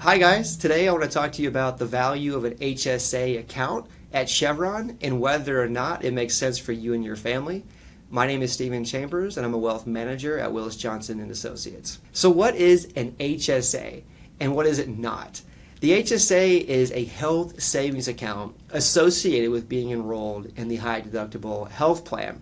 Hi guys, today I want to talk to you about the value of an HSA account at Chevron and whether or not it makes sense for you and your family. My name is Steven Chambers and I'm a wealth manager at Willis Johnson & Associates. So what is an HSA and what is it not? The HSA is a health savings account associated with being enrolled in the high deductible health plan.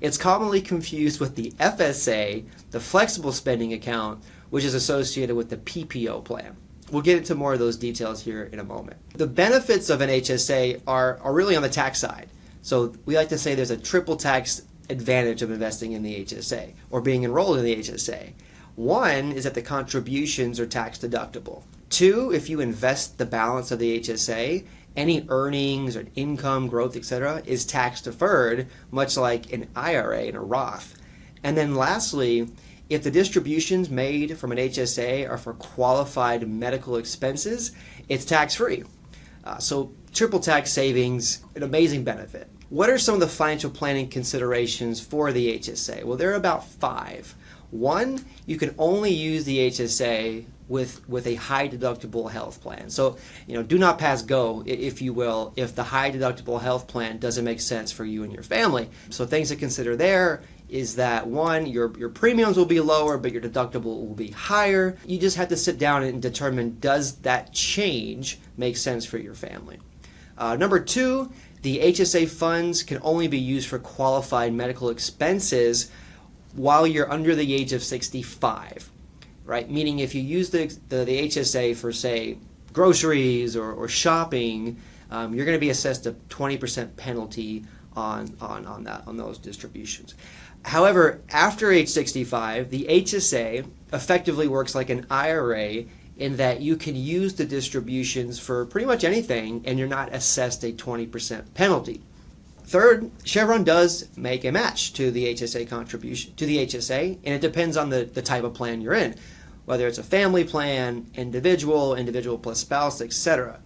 It's commonly confused with the FSA, the flexible spending account, which is associated with the PPO plan. We'll get into more of those details here in a moment. The benefits of an HSA are really on the tax side. So we like to say there's a triple tax advantage of investing in the HSA or being enrolled in the HSA. One is that the contributions are tax deductible. Two, if you invest the balance of the HSA, any earnings or income, growth, etc. is tax deferred, much like an IRA and a Roth. And then lastly, if the distributions made from an HSA are for qualified medical expenses, it's tax-free. So triple tax savings, an amazing benefit. What are some of the financial planning considerations for the HSA? Well, there are about 5. One, you can only use the HSA with a high deductible health plan. So, do not pass go, if you will, if the high deductible health plan doesn't make sense for you and your family. So things to consider there is that one, your premiums will be lower, but your deductible will be higher. You just have to sit down and determine, does that change make sense for your family? Number 2, the HSA funds can only be used for qualified medical expenses while you're under the age of 65, right? Meaning if you use the HSA for, say, groceries or shopping, you're going to be assessed a 20% penalty on those distributions. However, after age 65, the HSA effectively works like an IRA in that you can use the distributions for pretty much anything and you're not assessed a 20% penalty. Third, Chevron does make a match to the HSA contribution, to the HSA, and it depends on the type of plan you're in, whether it's a family plan, individual plus spouse, etc.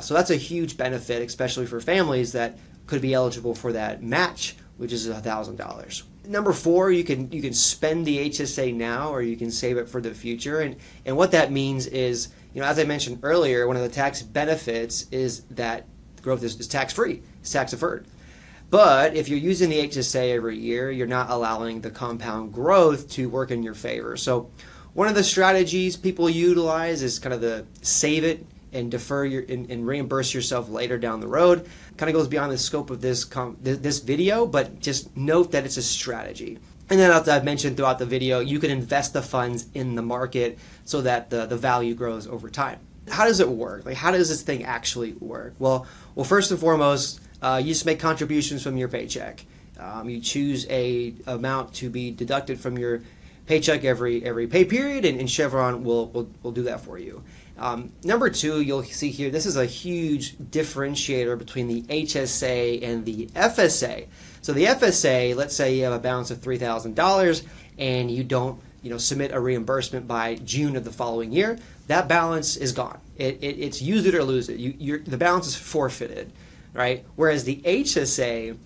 So that's a huge benefit, especially for families that could be eligible for that match, which is $1,000. Number 4, you can spend the HSA now or you can save it for the future. And what that means is, as I mentioned earlier, one of the tax benefits is that growth is tax-free, it's tax-deferred. But if you're using the HSA every year, you're not allowing the compound growth to work in your favor. So one of the strategies people utilize is kind of the save it and defer and reimburse yourself later down the road. Kind of goes beyond the scope of this video, but just note that it's a strategy. And then, as I've mentioned throughout the video, you can invest the funds in the market so that the value grows over time. How does it work? Like, how does this thing actually work? Well, first and foremost, you just make contributions from your paycheck. You choose a amount to be deducted from your paycheck every pay period, and Chevron will do that for you. Number 2, you'll see here, this is a huge differentiator between the HSA and the FSA. So the FSA, let's say you have a balance of $3,000 and you don't submit a reimbursement by June of the following year, that balance is gone. It's use it or lose it. The balance is forfeited, right? Whereas the HSA,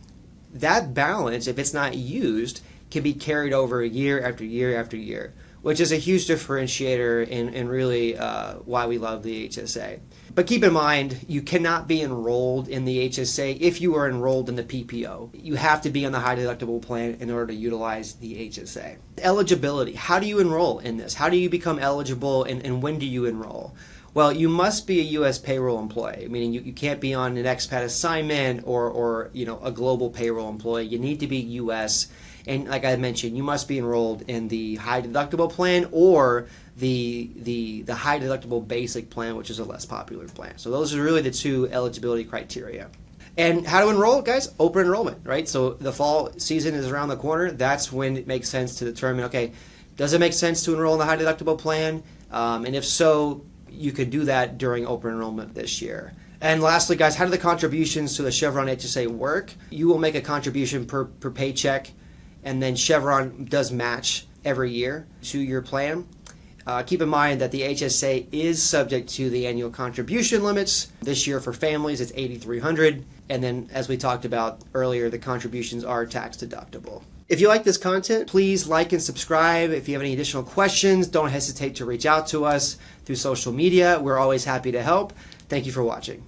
that balance, if it's not used, can be carried over year after year after year, which is a huge differentiator and really why we love the HSA. But keep in mind, you cannot be enrolled in the HSA if you are enrolled in the PPO. You have to be on the high deductible plan in order to utilize the HSA. Eligibility, how do you enroll in this? How do you become eligible and when do you enroll? Well, you must be a U.S. payroll employee, meaning you can't be on an expat assignment or a global payroll employee. You need to be U.S. And like I mentioned, you must be enrolled in the high deductible plan or the high deductible basic plan, which is a less popular plan. So those are really the 2 eligibility criteria. And how to enroll, guys? Open enrollment, right? So the fall season is around the corner. That's when it makes sense to determine, okay, does it make sense to enroll in the high deductible plan? And if so, you could do that during open enrollment this year. And lastly, guys, how do the contributions to the Chevron HSA work? You will make a contribution per paycheck, and then Chevron does match every year to your plan. Keep in mind that the HSA is subject to the annual contribution limits. This year for families, it's $8,300. And then, as we talked about earlier, the contributions are tax deductible. If you like this content, please like and subscribe. If you have any additional questions, don't hesitate to reach out to us through social media. We're always happy to help. Thank you for watching.